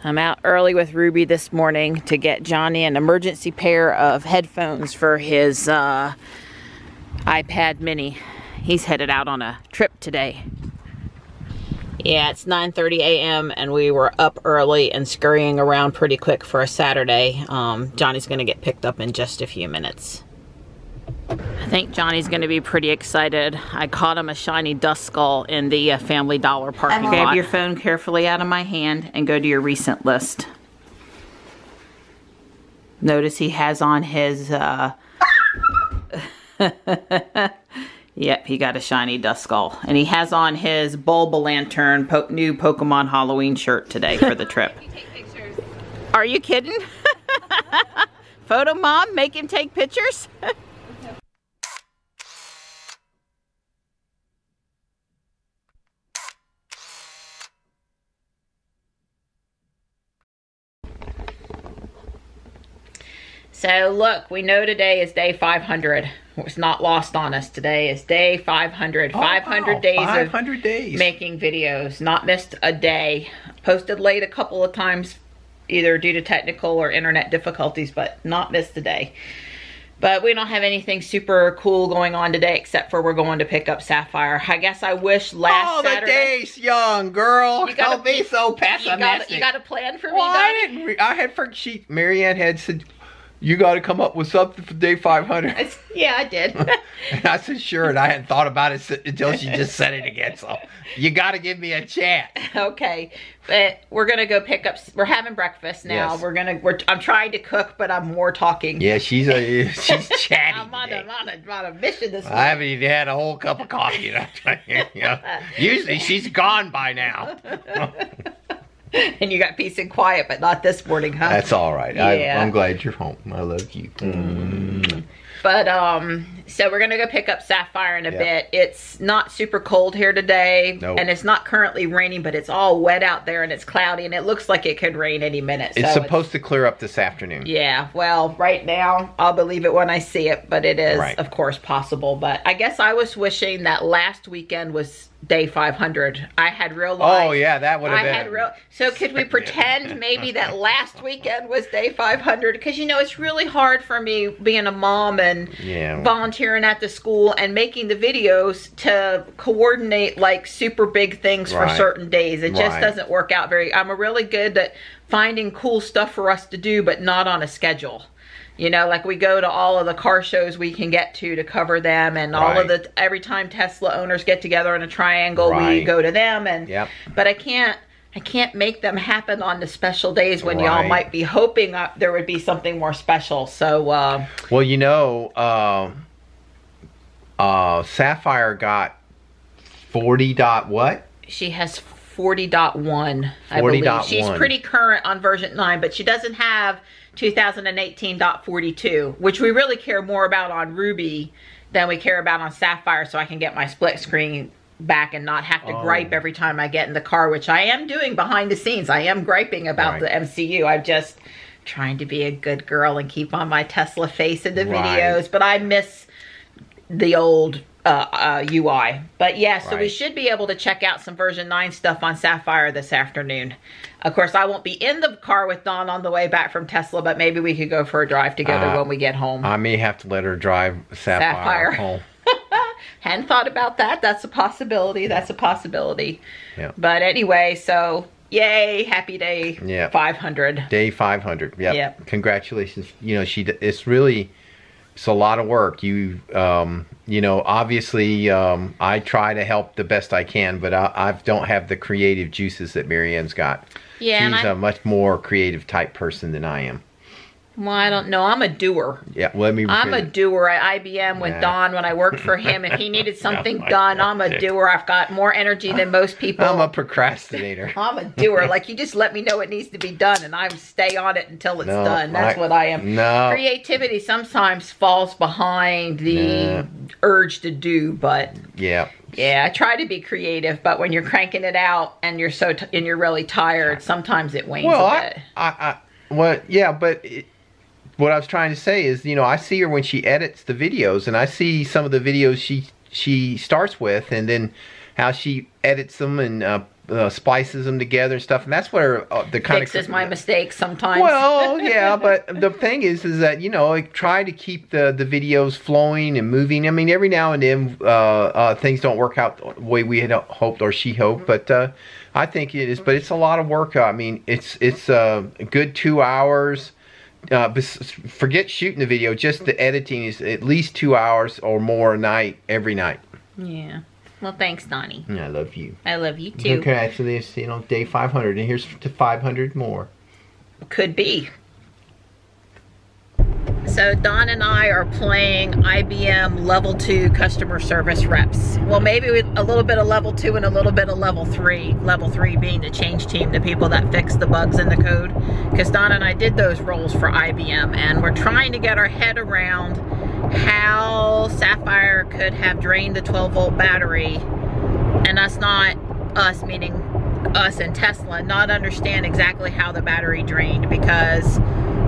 I'm out early with Ruby this morning to get Johnny an emergency pair of headphones for his iPad mini. He's headed out on a trip today. Yeah, it's 9:30 a.m. and we were up early and scurrying around pretty quick for a Saturday. Johnny's gonna get picked up in just a few minutes. I think Johnny's gonna be pretty excited. I caught him a shiny dust skull in the Family Dollar parking lot. Grab your phone carefully out of my hand and go to your recent list. Notice he has on his, yep, he got a shiny dust skull. And he has on his Bulba-Lantern new Pokemon Halloween shirt today for the trip. Are you kidding? Photo mom, make him take pictures? So look, we know today is day 500. It's not lost on us. Today is day 500. 500 days 500 days making videos. Not missed a day. Posted late a couple of times, either due to technical or internet difficulties, but not missed a day. But we don't have anything super cool going on today except for we're going to pick up Sapphire. I guess I wish last Saturday... Oh, the day's young, girl. Don't be so pessimistic. You got a plan for me, well, I had forgotten. Marianne had said... You got to come up with something for day 500. Yeah, I did. And I said, sure, and I hadn't thought about it until she just said it again. So you got to give me a chance. Okay, but we're gonna go pick up. We're having breakfast now. Yes. I'm trying to cook, but I'm more talking. Yeah, she's chatty. I'm on a mission this morning. I haven't even had a whole cup of coffee. Usually she's gone by now. And you got peace and quiet, but not this morning, huh? That's all right. Yeah. I'm glad you're home. I love you. But, so we're going to go pick up Sapphire in a bit. It's not super cold here today. Nope. And it's not currently raining, but it's all wet out there and it's cloudy and it looks like it could rain any minute. It's supposed to clear up this afternoon. Yeah, well, right now, I'll believe it when I see it, but it is, of course, possible. But I guess I was wishing that last weekend was day 500. I had realized. Oh yeah, that would have been. So could we pretend maybe that last weekend was day 500? Because you know it's really hard for me being a mom and volunteering at the school and making the videos to coordinate like super big things for certain days. It just doesn't work out I'm really good at finding cool stuff for us to do, but not on a schedule. You know, like we go to all of the car shows we can get to cover them, and all of the, every time Tesla owners get together in a triangle, we go to them, and but I can't make them happen on the special days when y'all might be hoping there would be something more special. So, well, you know, Sapphire got 40 dot what? She has 40.1, I believe. She's pretty current on version 9, but she doesn't have 2018.42, which we really care more about on Ruby than we care about on Sapphire, so I can get my split screen back and not have to gripe every time I get in the car, which I am doing behind the scenes. I am griping about the MCU. I'm just trying to be a good girl and keep on my Tesla face in the videos, but I miss the old UI. But yeah, so we should be able to check out some version 9 stuff on Sapphire this afternoon. Of course, I won't be in the car with Dawn on the way back from Tesla, but maybe we could go for a drive together when we get home. I may have to let her drive Sapphire home. Hadn't thought about that. That's a possibility. That's a possibility. Yeah. But anyway, so yay, happy day 500. Day 500. Yep. Congratulations. You know, it's a lot of work. You know, obviously, I try to help the best I can, but I don't have the creative juices that Marianne's got. Yeah, she's a much more creative type person than I am. Well, I don't know. I'm a doer. Yeah, I'm a doer at IBM with Don when I worked for him. If he needed something done, I'm a doer. I've got more energy than most people. I'm a procrastinator. I'm a doer. Like, you just let me know it needs to be done, and I stay on it until it's done. That's what I am. No. Creativity sometimes falls behind the urge to do, but... Yeah, I try to be creative, but when you're cranking it out and you're you're really tired, sometimes it wanes a bit. What I was trying to say is, you know, I see her when she edits the videos, and I see some of the videos she starts with, and then how she edits them and splices them together and stuff, and that's where the kind fixes my mistakes sometimes. Well, yeah, but the thing is that, you know, I try to keep the videos flowing and moving. I mean, every now and then things don't work out the way we had hoped or she hoped, but I think it is. But it's a lot of work. I mean, it's a good 2 hours. Forget shooting the video, just the editing is at least 2 hours or more a night, every night. Yeah. Well, thanks, Donnie. I love you. I love you too. Okay, actually, it's, you know, day 500, and here's to 500 more. Could be. So Don and I are playing IBM level 2 customer service reps. Well, maybe with a little bit of level 2 and a little bit of level 3. Level 3 being the change team, the people that fix the bugs in the code. Because Don and I did those roles for IBM, and we're trying to get our head around how Sapphire could have drained the 12-volt battery, and us not, us meaning us and Tesla, not understand exactly how the battery drained, because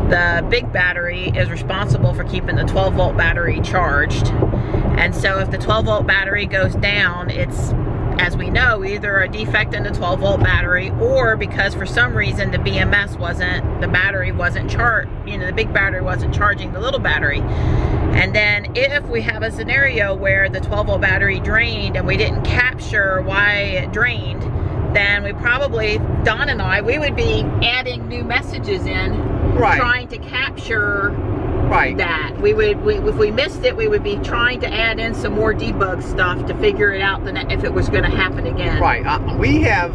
the big battery is responsible for keeping the 12-volt battery charged. And so if the 12-volt battery goes down, it's, as we know, either a defect in the 12-volt battery, or because for some reason the BMS wasn't, the battery wasn't charged, you know, the big battery wasn't charging the little battery. And then if we have a scenario where the 12-volt battery drained and we didn't capture why it drained, then we probably, Don and I, we would be adding new messages in, trying to capture that. We would, if we missed it, we would be trying to add in some more debug stuff to figure it out if it was going to happen again. We have,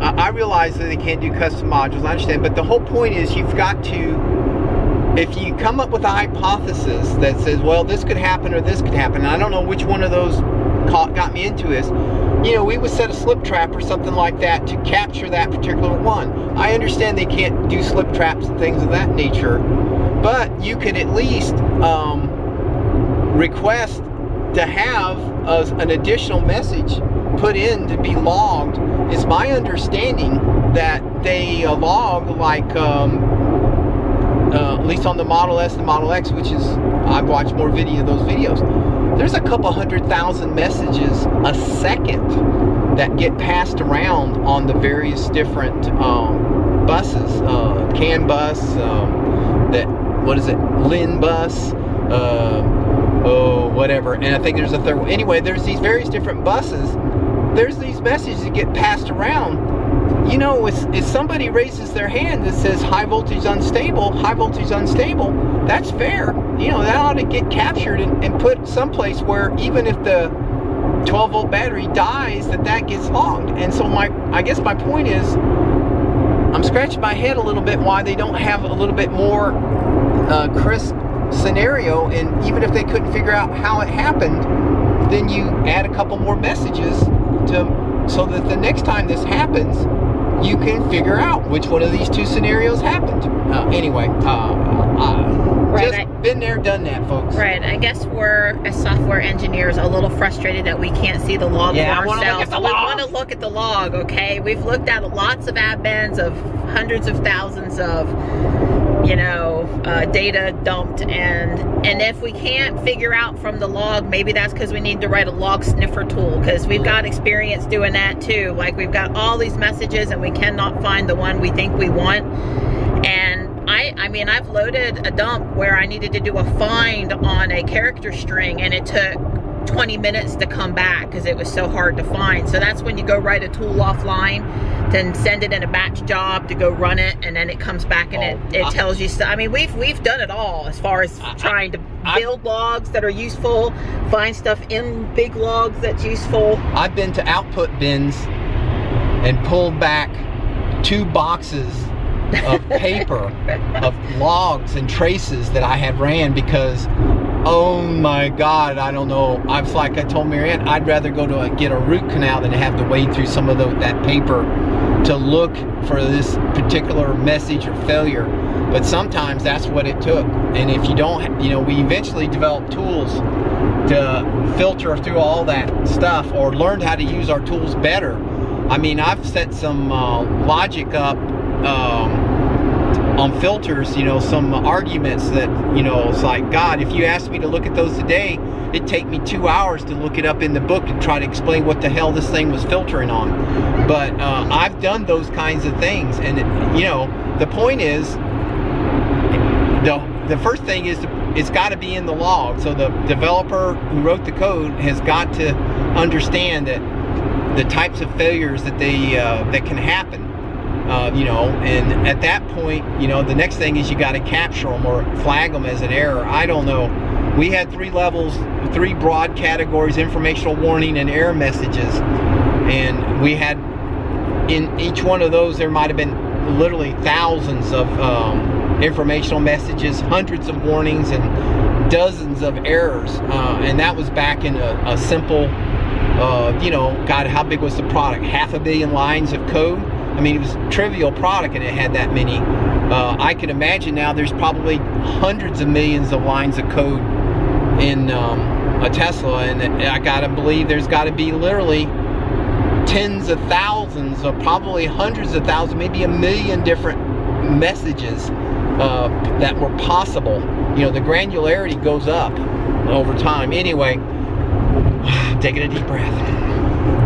I realize that they can't do custom modules, I understand, but the whole point is you've got to, if you come up with a hypothesis that says, well, this could happen or this could happen, and I don't know which one of those got me into this, you know, we would set a slip trap or something like that to capture that particular one. I understand they can't do slip traps and things of that nature, but you could at least request to have an additional message put in to be logged. It's my understanding that they log, like at least on the Model S and the Model X, which is, I've watched more video of those videos, there's a couple 100,000 messages a second that get passed around on the various different buses, CAN bus, what is it, Lin bus, whatever, and I think there's a third one. Anyway, there's these various different buses, there's these messages that get passed around. You know, if somebody raises their hand that says high voltage unstable, that's fair. You know, that ought to get captured and put someplace where even if the 12-volt battery dies, that gets logged. And so I guess my point is, I'm scratching my head a little bit why they don't have a little bit more crisp scenario, and even if they couldn't figure out how it happened, then you add a couple more messages so that the next time this happens, you can figure out which one of these two scenarios happened. Anyway, just been there, done that, folks. Right. I guess we're, as software engineers, a little frustrated that we can't see the log for ourselves. We want to look at the log, okay? We've looked at lots of admins of hundreds of thousands of, you know, data dumped, and if we can't figure out from the log, maybe that's because we need to write a log sniffer tool, because we've got experience doing that too. Like, we've got all these messages and we cannot find the one we think we want. And I mean, I've loaded a dump where I needed to do a find on a character string, and it took 20 minutes to come back because it was so hard to find. So that's when you go write a tool offline, then send it in a batch job to go run it, and then it comes back and it tells you stuff. I mean, we've done it all as far as trying to build logs that are useful, find stuff in big logs that's useful. I've been to output bins and pulled back 2 boxes of paper of logs and traces that I had ran because, oh my God, I don't know. I was like, I told Marianne, I'd rather go to get a root canal than have to wade through some of that paper to look for this particular message or failure. But sometimes that's what it took. And if you don't, you know, we eventually developed tools to filter through all that stuff, or learned how to use our tools better. I mean, I've set some logic up on filters, you know, some arguments that, you know, it's like, God, if you asked me to look at those today, it'd take me 2 hours to look it up in the book and try to explain what the hell this thing was filtering on. But I've done those kinds of things, and you know, the point is, the first thing is it's got to be in the log. So the developer who wrote the code has got to understand that the types of failures that that can happen. You know, and at that point, you know, the next thing is you got to capture them or flag them as an error. I don't know. We had 3 levels, 3 broad categories: informational warning and error messages. And we had, in each one of those, there might have been literally thousands of informational messages, hundreds of warnings, and dozens of errors. And that was back in a simple, you know, God, how big was the product? 500 million lines of code? I mean, it was a trivial product and it had that many. I can imagine now there's probably hundreds of millions of lines of code in a Tesla, and I gotta believe there's gotta be literally tens of thousands, or probably hundreds of thousands, maybe 1 million different messages that were possible. You know, the granularity goes up over time. Anyway, taking a deep breath.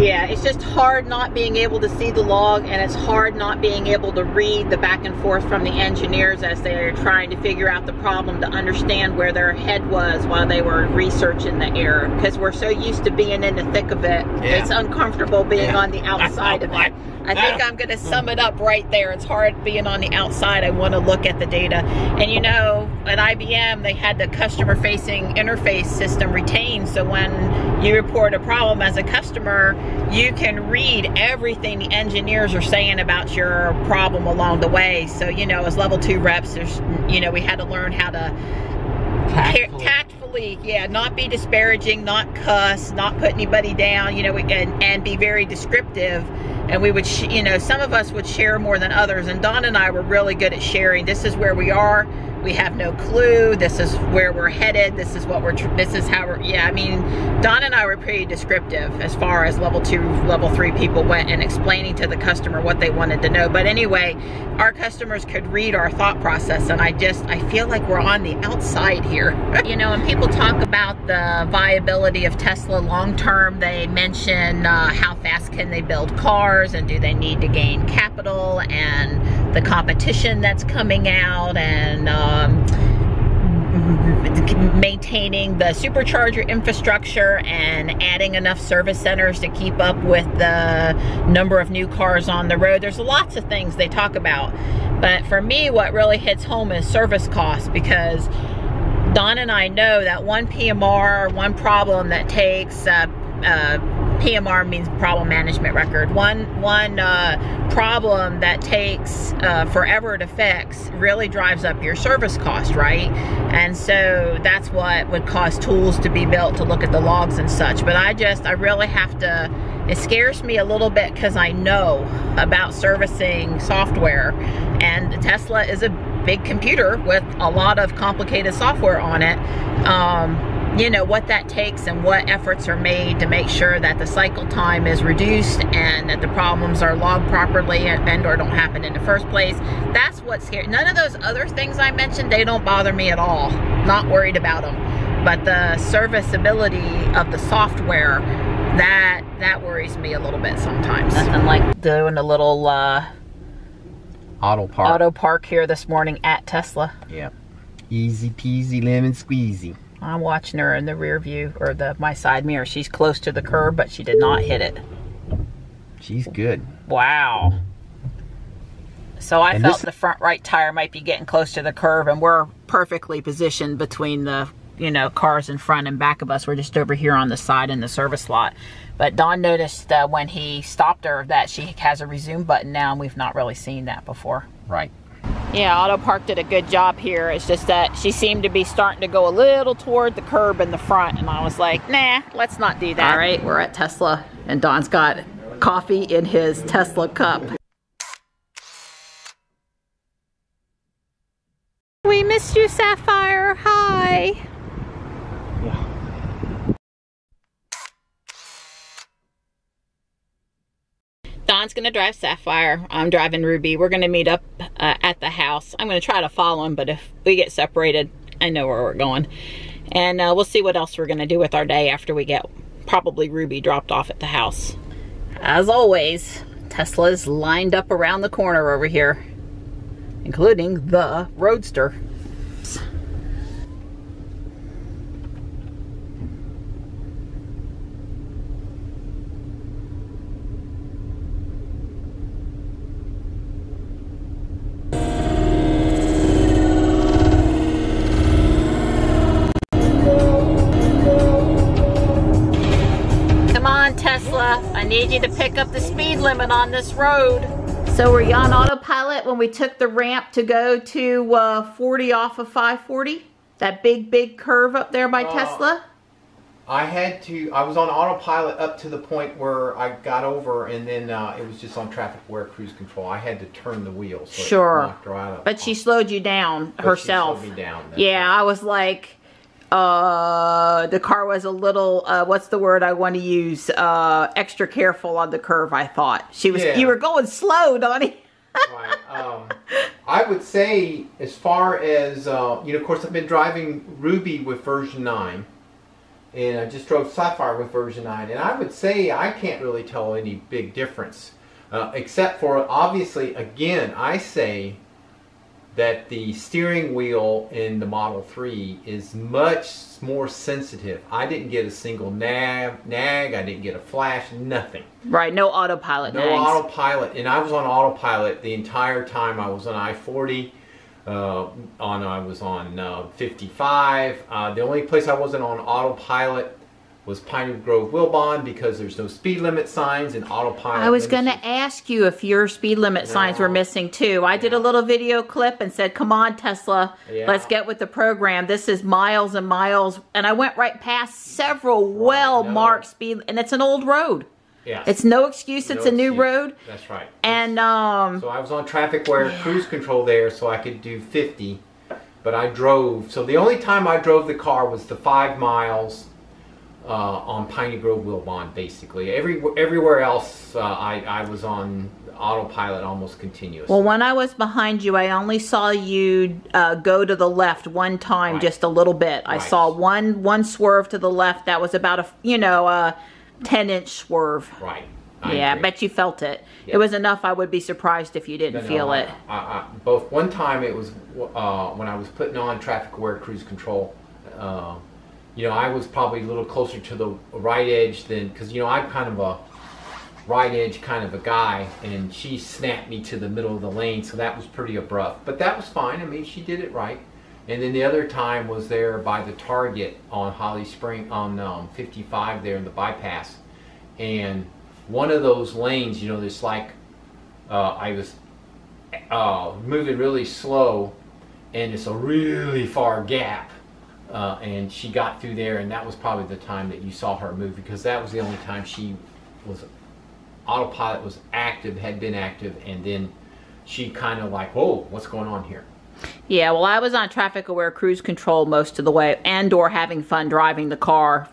Yeah, it's just hard not being able to see the log, and it's hard not being able to read the back and forth from the engineers as they're trying to figure out the problem, to understand where their head was while they were researching the error, because we're so used to being in the thick of it. Yeah. It's uncomfortable being on the outside of it. I think I'm going to sum it up right there. It's hard being on the outside. I want to look at the data. And you know, at IBM, they had the customer-facing interface system retained, so when you report a problem as a customer, you can read everything the engineers are saying about your problem along the way. So, you know, as level 2 reps, there's, you know, we had to learn how to tactfully, yeah, not be disparaging, not cuss, not put anybody down, you know, and be very descriptive. And we would, you know, some of us would share more than others. And Don and I were really good at sharing. This is where we are. We have no clue. This is where we're headed. This is what this is how we're, yeah, I mean, Don and I were pretty descriptive as far as level 2, level 3 people went, and explaining to the customer what they wanted to know. But anyway, our customers could read our thought process, and I feel like we're on the outside here. You know, when people talk about the viability of Tesla long-term, they mention how fast can they build cars, and do they need to gain capital, and the competition that's coming out, and maintaining the supercharger infrastructure and adding enough service centers to keep up with the number of new cars on the road. There's lots of things they talk about, but for me, what really hits home is service costs, because Don and I know that one PMR, one problem that takes PMR means problem management record. One problem that takes forever to fix really drives up your service cost, right? And so that's what would cause tools to be built to look at the logs and such. But I really have to, it scares me a little bit, because I know about servicing software, and Tesla is a big computer with a lot of complicated software on it. You know, what that takes and what efforts are made to make sure that the cycle time is reduced and that the problems are logged properly and or don't happen in the first place. That's what's scary. None of those other things I mentioned, they don't bother me at all. Not worried about them. But the serviceability of the software, that worries me a little bit sometimes. Nothing like doing a little auto park here this morning at Tesla. Yeah. Easy peasy lemon squeezy. I'm watching her in the rear view, or my side mirror. She's close to the curb, but she did not hit it. She's good. Wow. So I felt the front right tire might be getting close to the curb, and we're perfectly positioned between the, you know, cars in front and back of us. We're just over here on the side in the service lot. But Don noticed when he stopped her that she has a resume button now, and we've not really seen that before. Right. Yeah, Auto Park did a good job here. It's just that she seemed to be starting to go a little toward the curb in the front, and I was like, nah, let's not do that. All right, we're at Tesla, and Don's got coffee in his Tesla cup. We missed you, Sapphire. Hi. Yeah. Don John's gonna drive Sapphire. I'm driving Ruby. We're gonna meet up at the house. I'm gonna try to follow him, but if we get separated, I know where we're going. And we'll see what else we're gonna do with our day after we get probably Ruby dropped off at the house. As always, Tesla's lined up around the corner over here, including the Roadster. I need you to pick up the speed limit on this road. So were you on autopilot when we took the ramp to go to 40 off of 540? That big curve up there by Tesla? I was on autopilot up to the point where I got over, and then it was just on traffic aware cruise control. I had to turn the wheel. So sure. It knocked her out but she slowed you down herself. She slowed me down. Yeah, right. I was like, the car was a little, what's the word I want to use? Extra careful on the curve, I thought. She was, you were going slow, Donnie. Right. I would say, as far as, you know, of course, I've been driving Ruby with version 9. And I just drove Sapphire with version 9. And I would say I can't really tell any big difference. Except for, obviously, again, I say that the steering wheel in the Model 3 is much more sensitive. I didn't get a single nag, I didn't get a flash, nothing. Right, no autopilot No nags. Autopilot, and I was on autopilot the entire time. I was on I-40, I was on 55. The only place I wasn't on autopilot was Piney Grove Wilbon, because there's no speed limit signs and autopilot. I was going to ask you if your speed limit signs were missing too. I did a little video clip and said, come on Tesla, let's get with the program. This is miles and miles. And I went right past several well-marked speed, and it's an old road. Yeah. It's no excuse, it's a new road. That's right. And so I was on traffic aware cruise control there, so I could do 50. But I drove, so the only time I drove the car was the 5 miles on Piney Grove Wilbon, basically. Everywhere else, I was on autopilot almost continuously. Well, when I was behind you, I only saw you go to the left one time, just a little bit. I saw one swerve to the left. That was about a 10-inch swerve. Right. I bet you felt it. Yep. It was enough. I would be surprised if you didn't feel it. Both one time it was when I was putting on traffic aware cruise control. You know, I was probably a little closer to the right edge than, because, you know, I'm kind of a right edge kind of a guy, and she snapped me to the middle of the lane, so that was pretty abrupt. But that was fine. I mean, she did it right. And then the other time was there by the Target on Holly Spring, on 55 there in the bypass. And one of those lanes, you know, there's like, I was moving really slow, and it's a really far gap. And she got through there, and that was probably the time that you saw her move, because that was the only time she was, autopilot was active, had been active, and then she kind of like, whoa, what's going on here? Yeah, well, I was on traffic aware cruise control most of the way, and or having fun driving the car.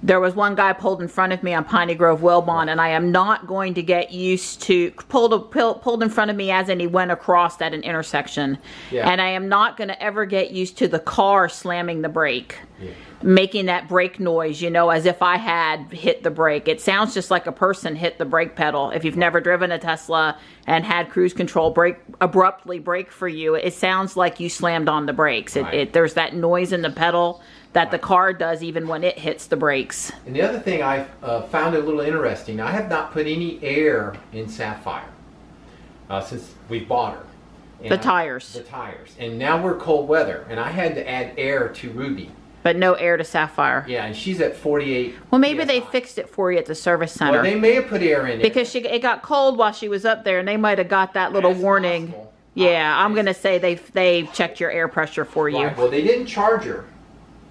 There was one guy pulled in front of me on Piney Grove Wilbon, and I am not going to get used to, pulled in front of me as in he went across at an intersection. Yeah. And I am not going to ever get used to the car slamming the brake. Yeah. Making that brake noise, you know, as if I had hit the brake. It sounds just like a person hit the brake pedal. If you've never driven a Tesla and had cruise control abruptly brake for you, it sounds like you slammed on the brakes. Right. There's that noise in the pedal that the car does even when it hits the brakes. And the other thing I found a little interesting, I have not put any air in Sapphire since we bought her. And the tires. The tires. And now we're cold weather, and I had to add air to Ruby. But no air to Sapphire. Yeah, and she's at 48. Well, maybe PSI. They fixed it for you at the service center. Well, they may have put air in there. Because it got cold while she was up there, and they might have got that little warning. Possible. Yeah, I'm going to say they checked your air pressure for you. Right. Well, they didn't charge her.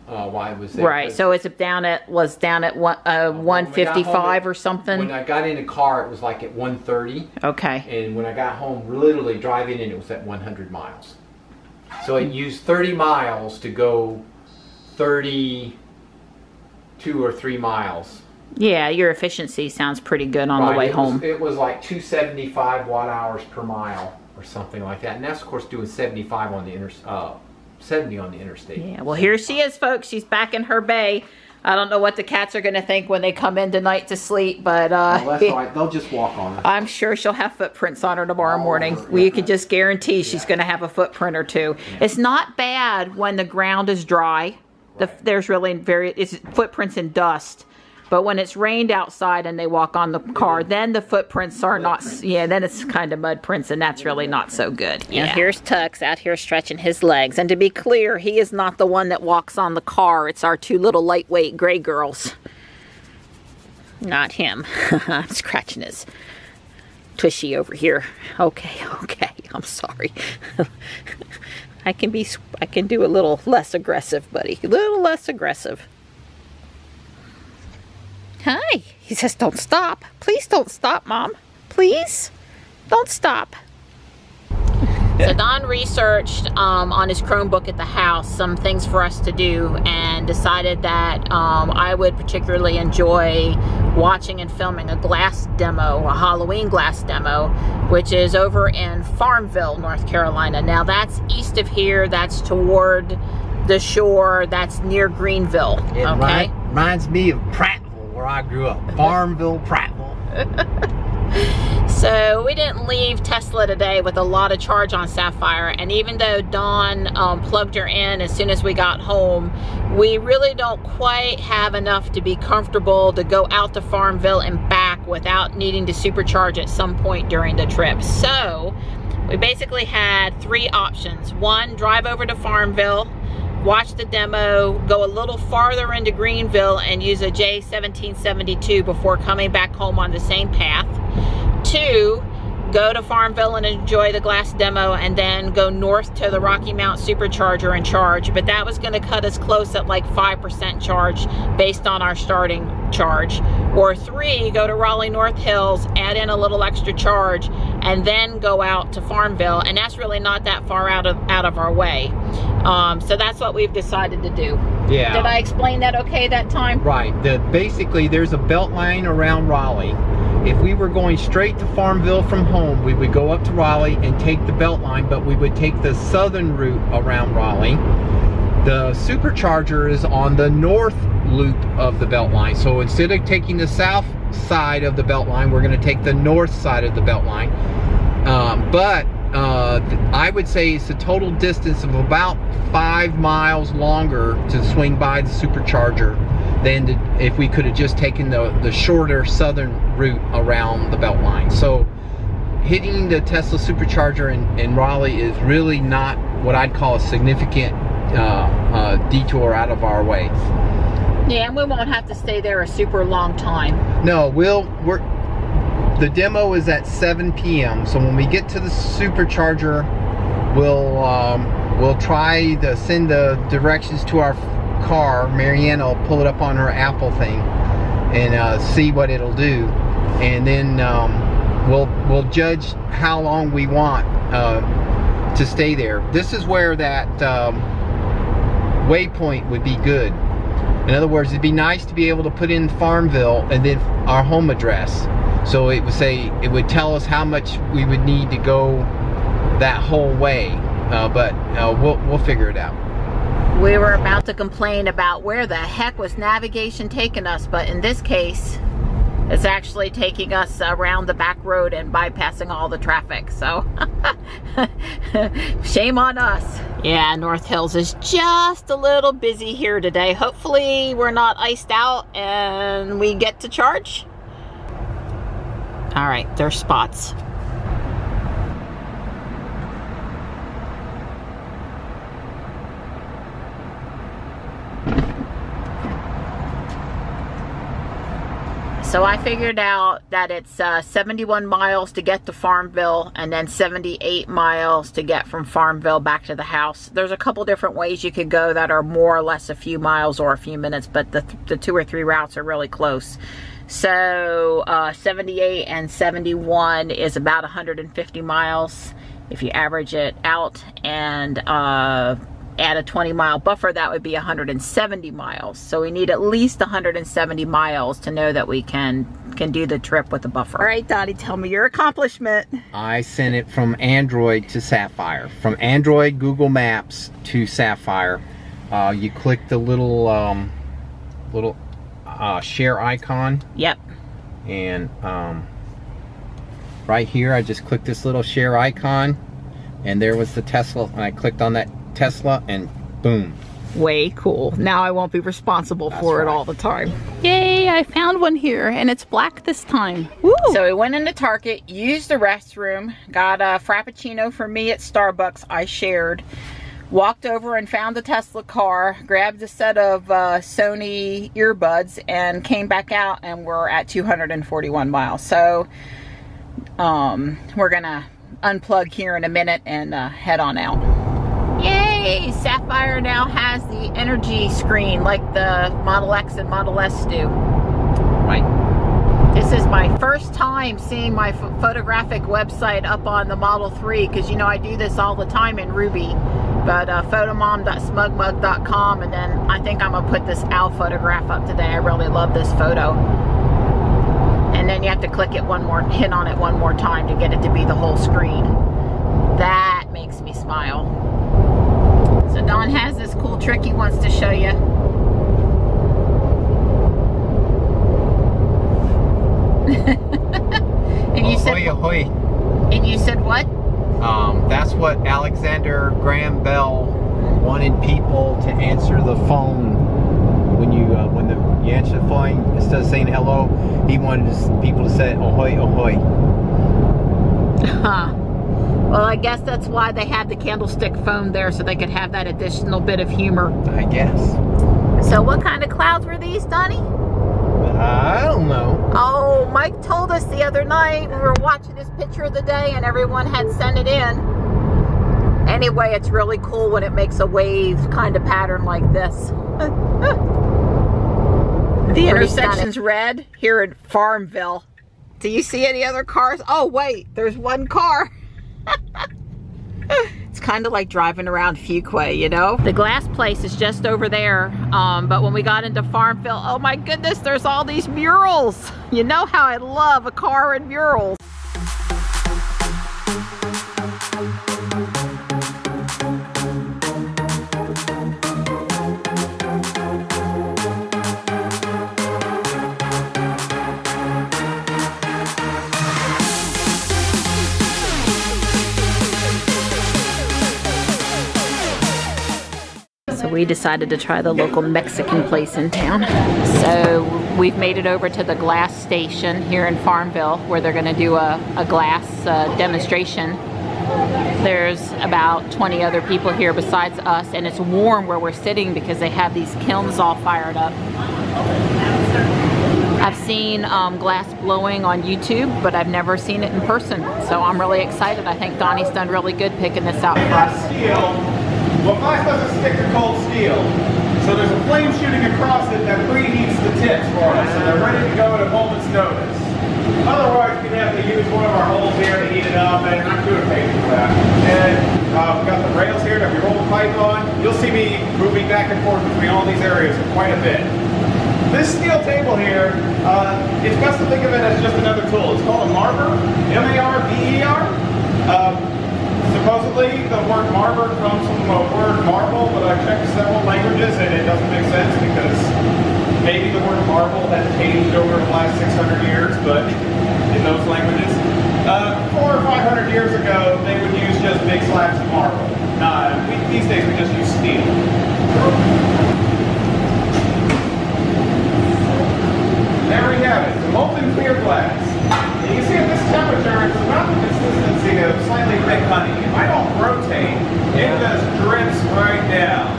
Why was there? Right, so it's down at 155 or something. When I got in the car, it was like at 130. Okay. And when I got home, literally driving in, it was at 100 miles. So it used 30 miles to go 32 or 3 miles. Yeah, your efficiency sounds pretty good on the way home. It was like 275 watt-hours per mile or something like that. And that's, of course, doing 75 on the 70 on the interstate. Yeah, well, here she is, folks. She's back in her bay. I don't know what the cats are going to think when they come in tonight to sleep, but well, that's all right. They'll just walk on her. I'm sure she'll have footprints on her tomorrow morning. We can just guarantee she's going to have a footprint or two. Yeah. It's not bad when the ground is dry. There's really it's footprints in dust. But when it's rained outside and they walk on the car, then the footprints are not, then it's kind of mud prints, and that's really not so good. Yeah. And here's Tux out here stretching his legs. And to be clear, he is not the one that walks on the car. It's our two little lightweight gray girls. Not him. I'm scratching his tushy over here. Okay, I'm sorry. I can do a little less aggressive, buddy. A little less aggressive. Hi. He says, don't stop. Please don't stop, Mom. Please don't stop. So Don researched on his Chromebook at the house some things for us to do, and decided that I would particularly enjoy watching and filming a glass demo, a Halloween glass demo, which is over in Farmville, North Carolina. Now that's east of here. That's toward the shore. That's near Greenville. It reminds me of Prattville, where I grew up. Farmville, Prattville. So we didn't leave Tesla today with a lot of charge on Sapphire, and even though Dawn plugged her in as soon as we got home, we really don't quite have enough to be comfortable to go out to Farmville and back without needing to supercharge at some point during the trip. So we basically had three options. One, drive over to Farmville, watch the demo, go a little farther into Greenville and use a J1772 before coming back home on the same path. Two, go to Farmville and enjoy the glass demo, and then go north to the Rocky Mount Supercharger and charge. But that was going to cut us close at like 5% charge based on our starting charge. Or three, go to Raleigh North Hills, add in a little extra charge, and then go out to Farmville. And that's really not that far out of our way. So that's what we've decided to do. Yeah. Did I explain that okay that time? Right. Basically, there's a belt line around Raleigh. If we were going straight to Farmville from home, we would go up to Raleigh and take the belt line, but we would take the southern route around Raleigh. The supercharger is on the north loop of the belt line. So instead of taking the south side of the belt line, we're going to take the north side of the belt line. I would say it's a total distance of about 5 miles longer to swing by the supercharger than if we could have just taken the shorter southern route around the belt line. So hitting the Tesla supercharger in Raleigh is really not what I'd call a significant detour out of our way. Yeah, and we won't have to stay there a super long time. No, the demo is at 7 p.m. So when we get to the supercharger, we'll try to send the directions to our car. Marianne will pull it up on her Apple thing and see what it'll do, and then we'll judge how long we want to stay there. This is where that waypoint would be good. In other words, it'd be nice to be able to put in Farmville and then our home address. So it would tell us how much we would need to go that whole way, but we'll figure it out. We were about to complain about where the heck was navigation taking us, but in this case, it's actually taking us around the back road and bypassing all the traffic, so shame on us. Yeah, North Hills is just a little busy here today. Hopefully we're not iced out and we get to charge. All right, there's spots. So I figured out that it's 71 miles to get to Farmville and then 78 miles to get from Farmville back to the house. There's a couple different ways you could go that are more or less a few miles or a few minutes, but the 2 or 3 routes are really close. So 78 and 71 is about 150 miles if you average it out, and add a 20-mile buffer, that would be 170 miles. So we need at least 170 miles to know that we can do the trip with the buffer. All right, Donnie, tell me your accomplishment. I sent it from Android to Sapphire. From Android Google Maps to Sapphire. You click the little share icon. Yep. And right here, I just clicked this little share icon, and there was the Tesla, and I clicked on that Tesla, and boom. Way cool. Now I won't be responsible for it all the time. Yay, I found one here, and it's black this time. Woo. So we went into Target, used the restroom, got a Frappuccino for me at Starbucks, I shared. Walked over and found the Tesla car, grabbed a set of Sony earbuds, and came back out, and we're at 241 miles. So we're gonna unplug here in a minute and head on out. Yay! Sapphire now has the energy screen like the Model X and Model S do. Right. This is my first time seeing my photographic website up on the Model 3, because you know I do this all the time in Ruby. But photomom.smugmug.com, and then I think I'm gonna put this owl photograph up today. I really love this photo. And then you have to click it hit on it one more time to get it to be the whole screen. That makes me smile. So Don has this cool trick he wants to show you. And you said, ahoy. And you said what? That's what Alexander Graham Bell wanted people to answer the phone. When you answer the phone, instead of saying hello, he wanted people to say ahoy, ahoy. Huh. Well, I guess that's why they had the candlestick phone there, so they could have that additional bit of humor. I guess. So what kind of clouds were these, Donnie? I don't know. Oh, Mike told us the other night, we were watching his picture of the day and everyone had sent it in. Anyway, it's really cool when it makes a wave kind of pattern like this. The intersection's red here in Farmville. Do you see any other cars? Oh wait, there's one car. It's kind of like driving around Fuquay, you know? The glass place is just over there, but when we got into Farmville, oh my goodness, there's all these murals. You know how I love a car and murals. We decided to try the local Mexican place in town. So we've made it over to the GlasStation here in Farmville, where they're going to do a glass demonstration. There's about 20 other people here besides us, and it's warm where we're sitting because they have these kilns all fired up. I've seen glass blowing on YouTube, but I've never seen it in person. So I'm really excited. I think Donnie's done really good picking this out for us. Well, glass doesn't stick to cold steel, so there's a flame shooting across it that preheats the tips for us, so they're ready to go at a moment's notice. Otherwise, we'd have to use one of our holes here to heat it up, and I'm too impatient for that. And we've got the rails here that we roll the pipe on. You'll see me moving back and forth between all these areas quite a bit. This steel table here, it's best to think of it as just another tool. It's called a marber, M-A-R-B-E-R. Supposedly, the word marber comes from the word marble, but I've checked several languages and it doesn't make sense because maybe the word marble has changed over the last 600 years, but in those languages. 400 or 500 years ago, they would use just big slabs of marble. These days, we just use steel. There we have it, the molten clear glass. And you can see at this temperature, it's about the consistency of slightly thick honey. If I don't rotate, it just drips right down.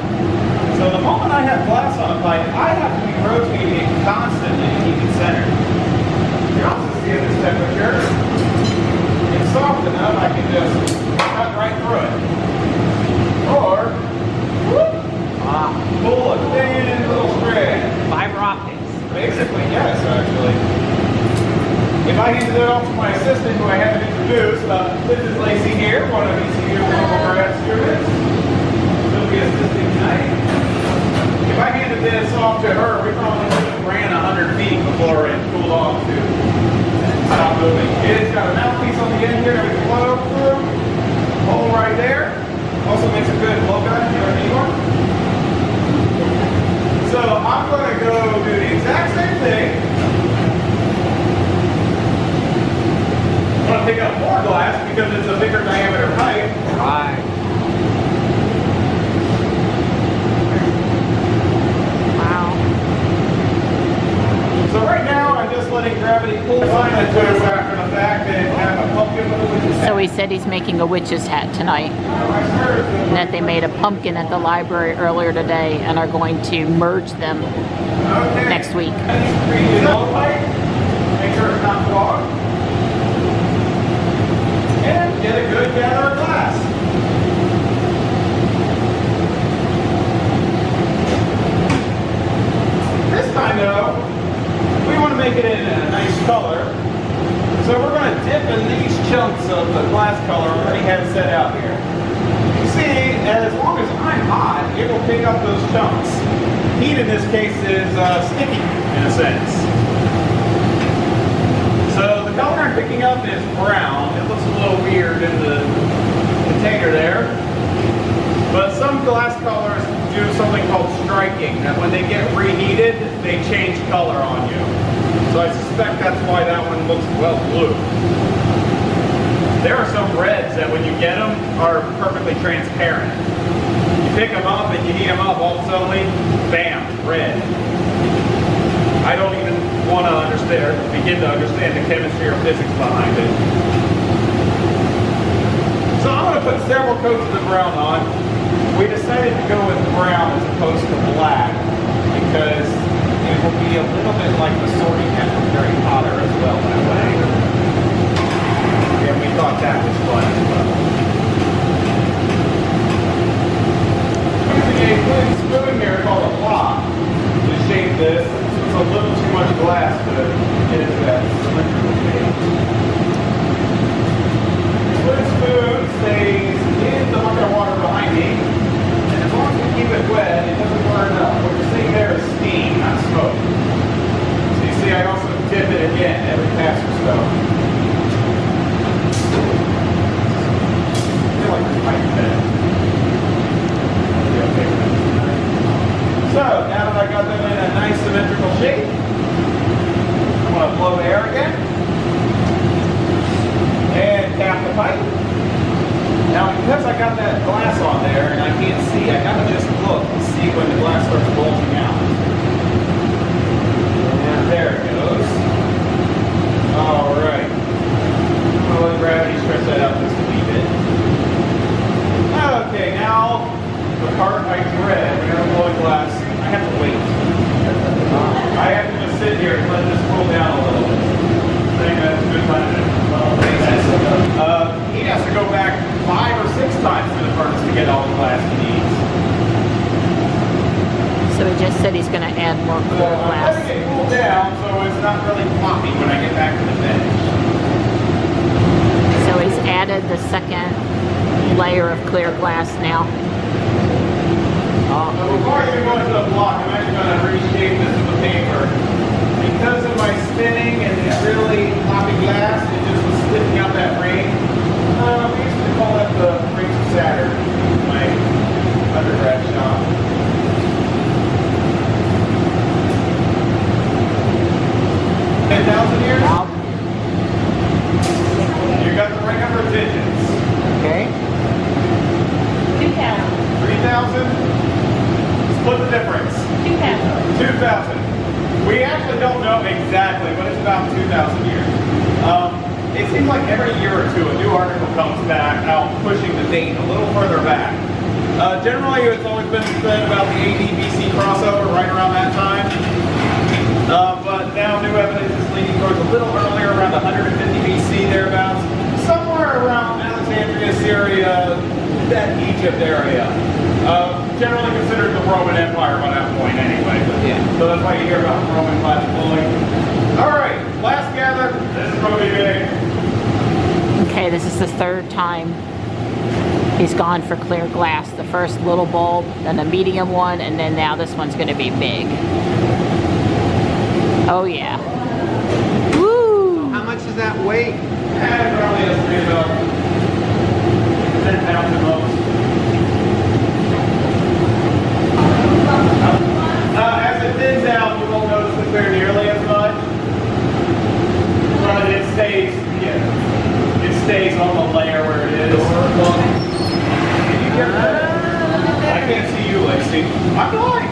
So the moment I have glass on a pipe, I have to be rotating it constantly to keep it centered. You can also see at this temperature, it's soft enough I can just cut right through it. Or, pull a thin little thread. Fiber optics. Basically, yes, actually. If I handed it off to my assistant, who I haven't introduced, this is Lacey here, one of ECU's local grad students. She'll be this thing tonight. If I handed this off to her, we probably would have ran 100 feet before it cooled off to stop moving. It's got a mouthpiece on the end here that we can blow through. Hole right there. Also makes a good blow gun here in New York. So I'm going to go do the exact same thing. I'm going to pick up more glass because it's a bigger diameter pipe. Right. Wow. So right now I'm just letting gravity pull the line to us after the fact and have a pumpkin with a witch's hat. So he said he's making a witch's hat tonight. And that they made a pumpkin at the library earlier today and are going to merge them next week. Make sure it's not clogged. And get a good gather of glass. This time though, we want to make it in a nice color. So we're going to dip in these chunks of the glass color we already have set out here. You see, as long as I'm hot, it will pick up those chunks. Heat in this case is sticky in a sense. So the color I'm picking up is brown. It looks a little weird in the container there. But some glass colors do something called striking, that when they get reheated, they change color on you. So I suspect that's why that one looks, well, blue. There are some reds that when you get them are perfectly transparent. You pick them up and you heat them up, all of a sudden, bam, red. I don't even want to begin to understand the chemistry or physics behind it. So I'm going to put several coats of the brown on. We decided to go with brown as opposed to black because it will be a little bit like the sorting hat from Harry Potter as well that way. And we thought that was fun as well. Using a thin spoon here called a block to shape this. It's a little too much glass to get into that cylindrical shape. The spoon stays in the bucket of water behind me. And as long as we keep it wet, it doesn't burn up. What you're seeing there is steam, not smoke. So you see I also dip it again every pass or so. I feel like this might be better. So now that I got them in a nice symmetrical shape, I'm going to blow air again. And cap the pipe. Now, because I got that glass on there and I can't see, I gotta just look to see when the glass starts bulging out. And there it goes. Alright. I'm gonna let gravity stretch that out just a wee bit. Okay, now the part I dread whenever blowing glass, I have to wait. I have to just sit here and let this cool down a little bit. I think that's a good time to he has to go back 5 or 6 times to the furnace to get all the glass he needs. So he just said he's going to add more cool glass. I'm letting it cool down so it's not really floppy when I get back to the bench. So he's added the second layer of clear glass now. So before I even go into the block, I'm actually going to reshape this with the paper. Because of my spinning and this really floppy glass, it just was slipping out that ring. We used to call that the rings of Saturn in my undergrad shop. 10,000 years? You got the right number of digits. Okay. 2,000. 3,000? Split the difference. 2,000. 2,000. We actually don't know exactly, but it's about 2,000 years. It seems like every year or two a new article comes back out pushing the date a little further back. Generally, it's always been said about the AD BC crossover right around that time. But now new evidence is leaning towards a little earlier, around 150 BC, thereabouts. Somewhere around Alexandria, Syria, that Egypt area. Generally considered the Roman Empire by that point anyway. But yeah. So that's why you hear about Roman glass blowing. Alright, glass gather. This is going to be big. Okay, this is the third time He's gone for clear glass. The first little bulb, then a medium one, and then now this one's going to be big. Oh yeah. Woo! How much does that weigh? Probably has to be about 10 pounds at most. As it thins out, you won't notice the clear nearly as much. But it stays, it stays on the layer where it is. Can you get that? I can't see you, Lacey. I'm blind.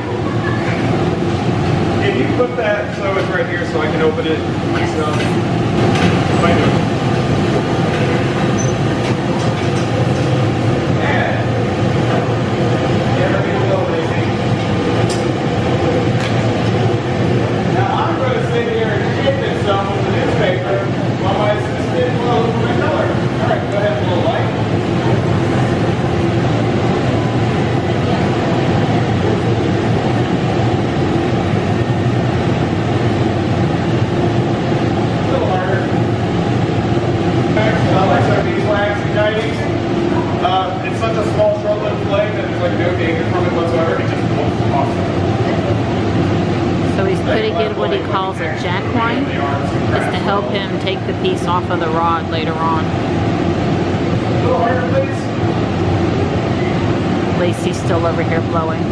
If you put that, so it's right here so I can open it myself. Right here. Now I'm going to sit here and shape this some with the newspaper while my assistant blows my color. Alright, go ahead, a little light. A little harder. Like some beeswax igniting. It's such a small short-lived flame that there's like no danger from it whatsoever. It just looks awesome. So he's putting in what he calls a jack line. It's to help him take the piece off of the rod later on. A little harder, please. Lacey's still over here blowing.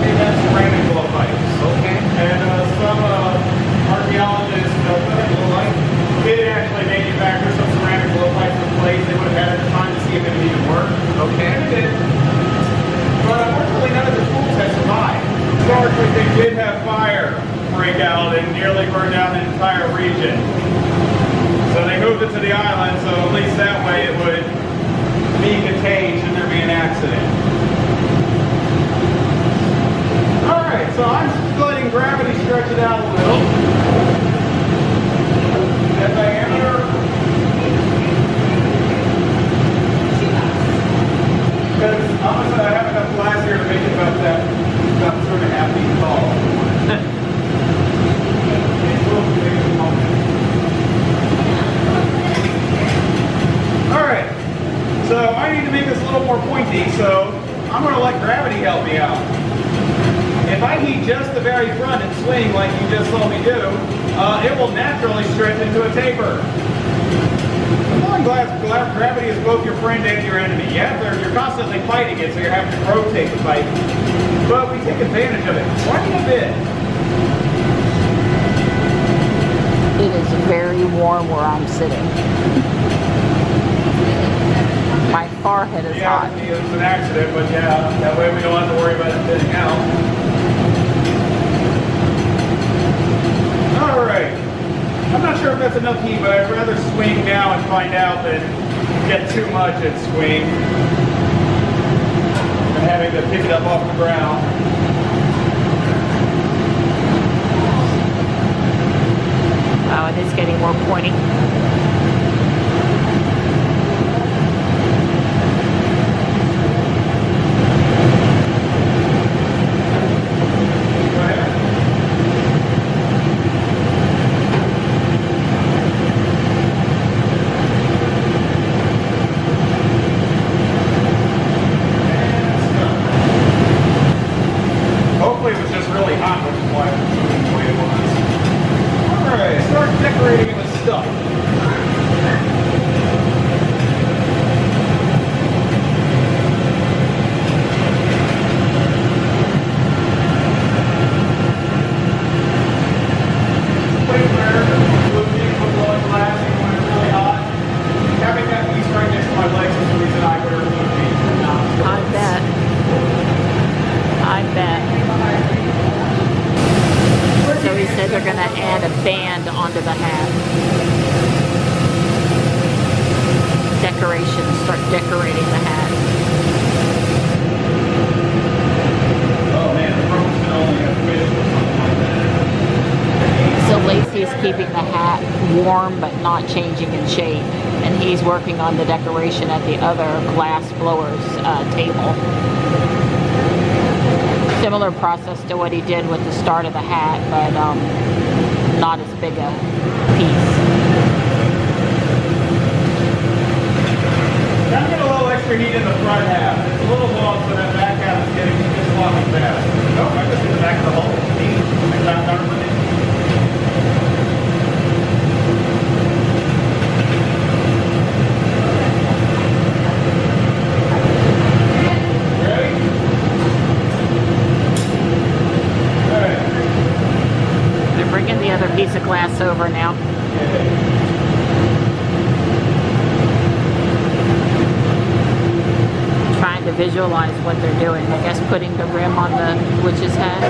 And that's ceramic blow pipes. Okay. And some archaeologists, go ahead, a little light, did actually manufacture some ceramic blow pipes in place. They would have had it at the time to see if it would even work. Okay. And it did. But unfortunately, none of the tools had survived. Historically, they did have fire break out and nearly burn down the entire region. So they moved it to the island, so at least that way it would be contained should there be an accident. Alright, so I'm letting gravity stretch it out a little. That diameter. Because honestly, I have enough glass here to make it about 2.5 feet tall. Alright, so I need to make this a little more pointy, so I'm going to let gravity help me out. If I heat just the very front and swing like you just saw me do, it will naturally stretch into a taper. Gravity is both your friend and your enemy. You're constantly fighting it, so you're having to rotate the pipe. But we take advantage of it quite a bit. It is very warm where I'm sitting. My forehead is hot. Yeah, it was an accident, but yeah, that way we don't have to worry about it thinning out. Alright. I'm not sure if that's enough heat, but I'd rather swing now and find out than get too much and swing and having to pick it up off the ground. Oh, it is getting more pointy. Hopefully it was just really hot, which is why it was the way it was. Alright, start decorating with stuff. They're going to add a band onto the hat. Decorations, start decorating the hat. Oh man, the rope can only have fish or something like that. So Lacey is keeping the hat warm but not changing in shape. And he's working on the decoration at the other glass blower's table. Similar process to what he did with the start of the hat, but not as big a piece. Now get a little extra heat in the front half. It's a little long, so that back half is getting sloppy fast. Nope, I just in the back of the hole. Neat. Like that, Bringing the other piece of glass over now. Trying to visualize what they're doing. I guess putting the rim on the witch's head.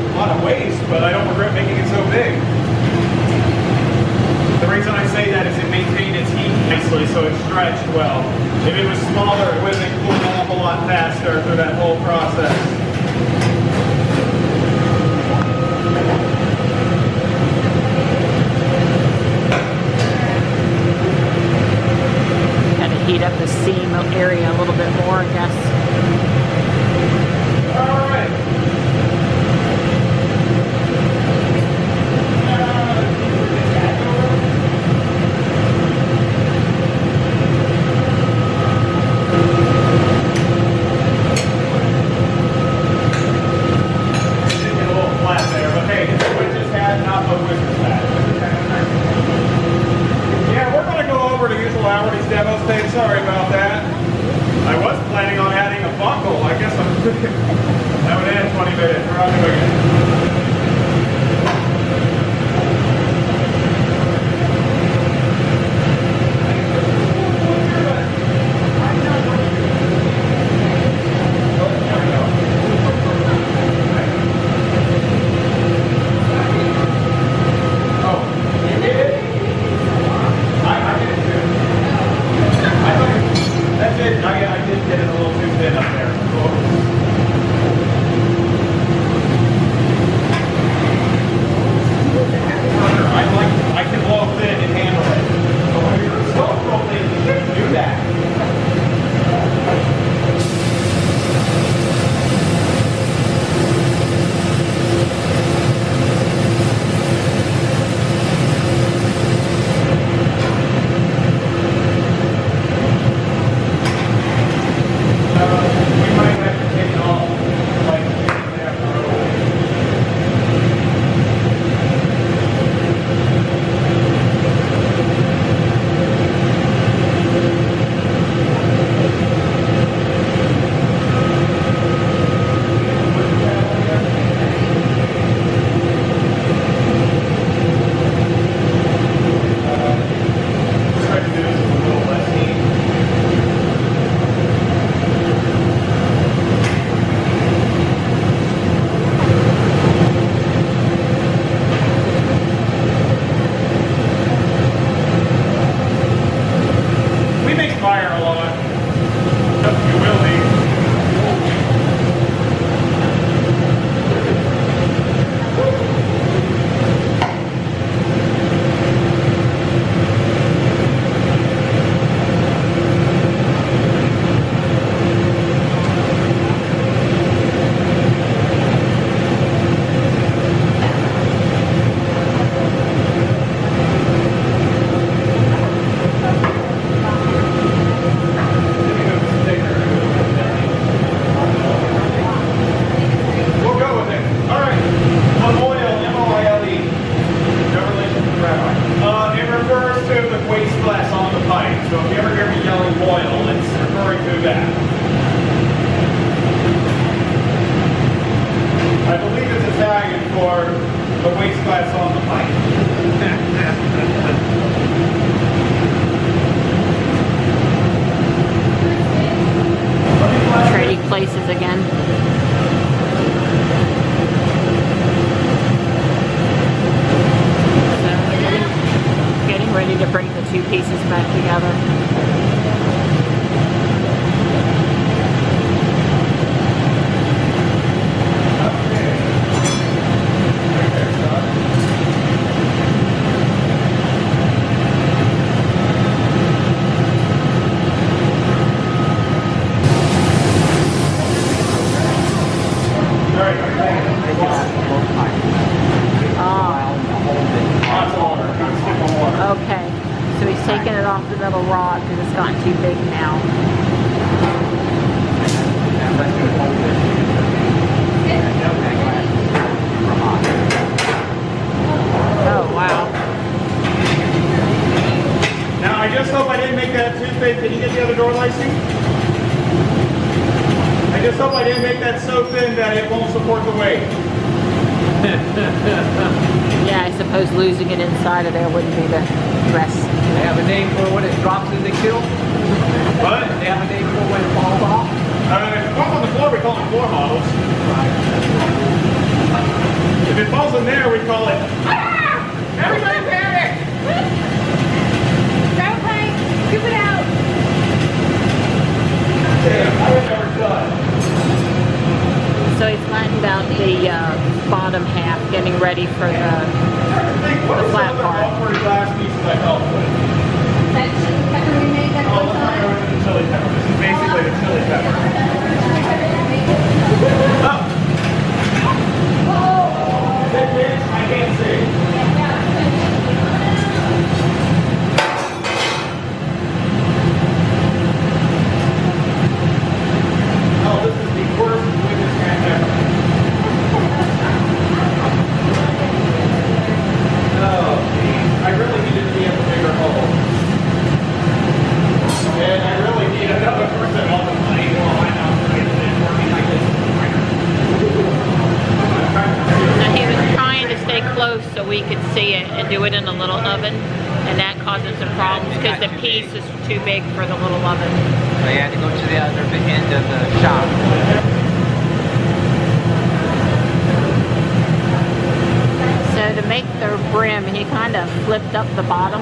A lot of waste, but I don't regret making it so big. The reason I say that is it maintained its heat nicely, so it stretched well. If it was smaller, it would have been cooled an awful lot faster through that whole process. Got to heat up the seam area a little bit more, I guess. All right. Sorry about that. I was planning on adding a buckle. I guess that would add 20 minutes. We're on to again. I did get it a little too thin up there. I can blow thin and handle it. But when you're so real thin, you shouldn't do that. places again. So getting ready to bring the two pieces back together. Okay, so he's taking it off the middle rod because it's gotten too big now. Oh, wow. Now, I just hope I didn't make that too thin. Can you get the other door lacing? I just hope I didn't make that so thin that it won't support the weight. Yeah, I suppose losing it inside of there wouldn't be the best. They have a name for when it drops in the kill? What? They have a name for when it falls off? If it falls on the floor, we call them floor models. If it falls in there, we call it... Ah! Everybody panic! Don't paint! Scoop it out! Damn, I was never done. So he's flattened out the bottom half, getting ready for the flat part. Awkward glass pieces I helped with. That chili pepper we made that one time? The chili pepper. This is basically the chili pepper. Oh! That bitch, I can't see. Oh, this is the worst witness cat ever. Oh, I really needed to be in a bigger hole. And I really need another person on the plane. Well, I know, it's working like this. So he was trying to stay close so we could see it and do it in a little oven, and that causes some problems because the piece is too big for the little oven. So you had to go to the other end of the shop. So to make the brim, he kind of flipped up the bottom.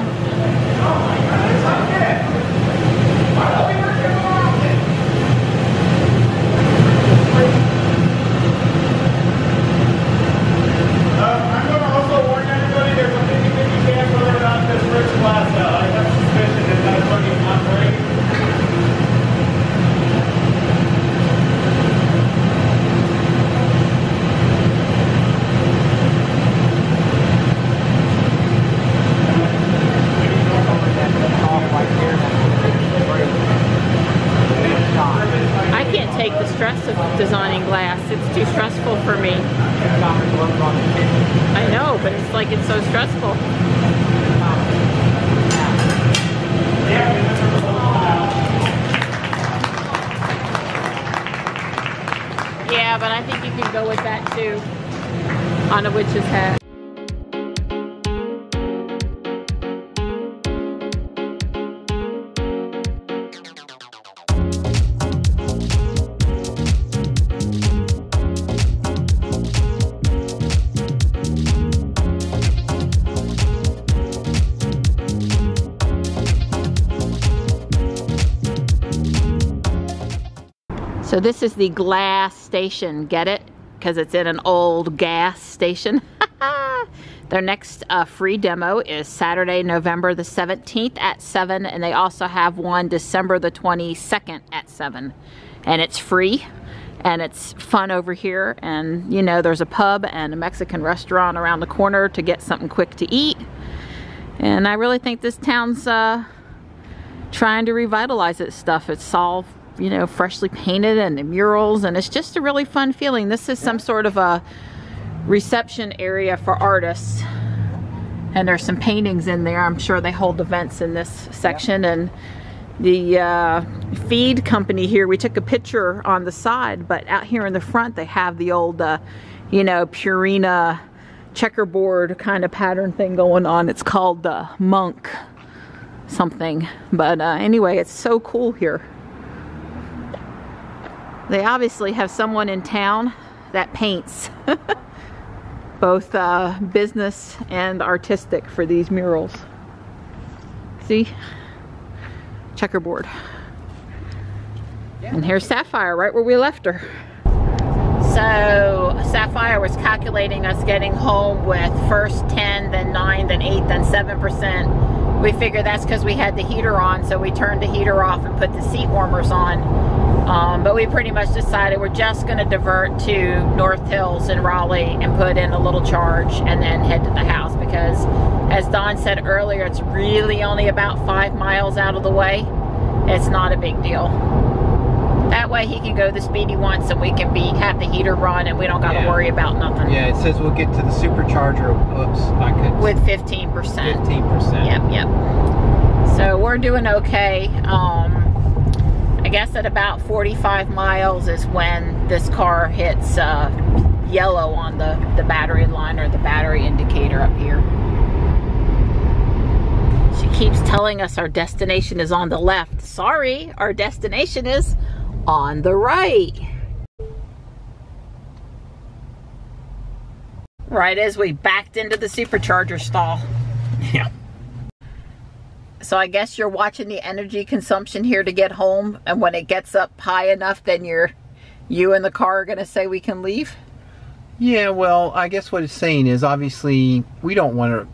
I'm going to also warn everybody there's a 50-50 chance whether or not this rips glass out. I have a suspicion that that's going to not break. I can't take the stress of designing glass. It's too stressful for me. I know, but it's like it's so stressful. Yeah, but I think you can go with that too on a witch's hat. So this is the GlasStation, get it? Because it's in an old gas station. Their next free demo is Saturday, November the 17th at 7, and they also have one December the 22nd at 7. And it's free, and it's fun over here, and you know, there's a pub and a Mexican restaurant around the corner to get something quick to eat. And I really think this town's trying to revitalize its stuff. It's all, you know, freshly painted and the murals, and it's just a really fun feeling. This is some sort of a reception area for artists, and there's some paintings in there. I'm sure they hold events in this section. And the feed company here, we took a picture on the side, but out here in the front they have the old you know, Purina checkerboard kind of pattern thing going on. It's called Monk something, but anyway, it's so cool here. They obviously have someone in town that paints both business and artistic for these murals. See? Checkerboard. And here's Sapphire right where we left her. So Sapphire was calculating us getting home with first 10, then 9, then 8, then 7%. We figured that's because we had the heater on, so we turned the heater off and put the seat warmers on. But we pretty much decided we're just going to divert to North Hills in Raleigh and put in a little charge and then head to the house, because As Don said earlier, it's really only about 5 miles out of the way. It's not a big deal. That way he can go the speed he wants and we can have the heater run and we don't got to worry about nothing. Yeah, it says we'll get to the supercharger, with 15%. 15%. Yep. So we're doing okay. I guess at about 45 miles is when this car hits yellow on the battery line or the battery indicator up here. She keeps telling us our destination is on the left. Sorry, our destination is on the right. Right as we backed into the supercharger stall. Yeah. So I guess you're watching the energy consumption here to get home, and when it gets up high enough, then you and the car are gonna say we can leave? Yeah, well, I guess what it's saying is obviously we don't want to.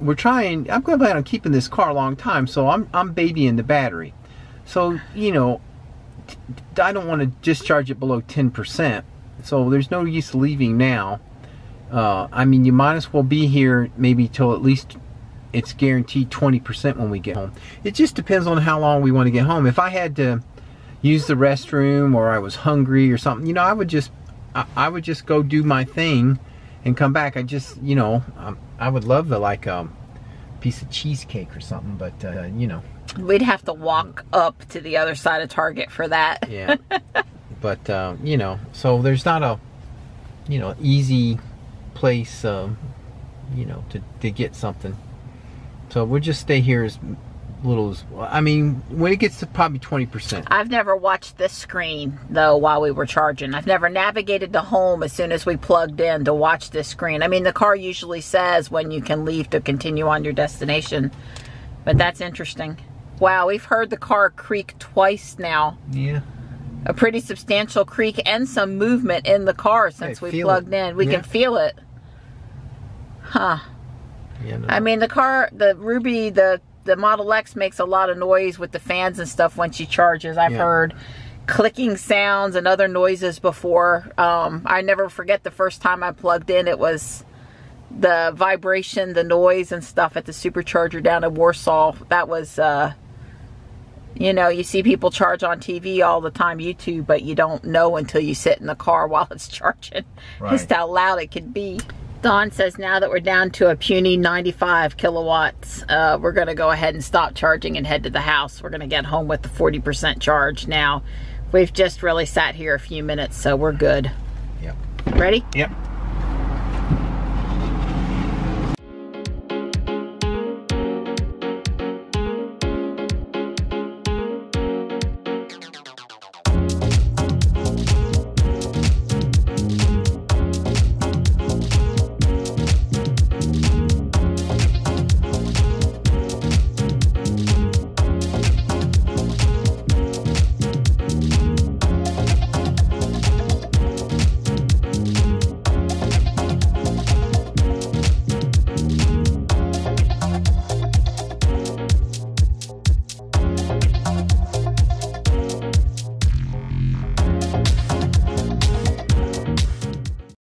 I'm going to plan on keeping this car a long time, so I'm babying the battery. So, you know, I don't want to discharge it below 10%. So there's no use leaving now. I mean, you might as well be here maybe till at least it's guaranteed 20% when we get home. It just depends on how long we want to get home. If I had to use the restroom or I was hungry or something, you know, I would just go do my thing and come back. I just, you know, I would love to like a piece of cheesecake or something, but you know, we'd have to walk up to the other side of Target for that. Yeah. But you know, so there's not a, you know, easy place, you know, to get something. So we'll just stay here as little as, I mean, when it gets to probably 20%. I've never watched this screen though while we were charging. I've never navigated to home as soon as we plugged in to watch this screen. I mean, the car usually says when you can leave to continue on your destination, but that's interesting. Wow, we've heard the car creak twice now. Yeah. A pretty substantial creak and some movement in the car since we plugged in. We can feel it. Huh. Yeah, no. I mean, the car, the Ruby, the Model X makes a lot of noise with the fans and stuff when she charges. I've heard clicking sounds and other noises before. I never forget the first time I plugged in, it was the vibration, the noise and stuff at the supercharger down in Warsaw. That was, you know, you see people charge on TV all the time, YouTube, but you don't know until you sit in the car while it's charging just how loud it can be. Dawn says now that we're down to a puny 95 kilowatts, we're going to go ahead and stop charging and head to the house. We're going to get home with the 40% charge now. We've just really sat here a few minutes, so we're good. Yep. Ready? Yep.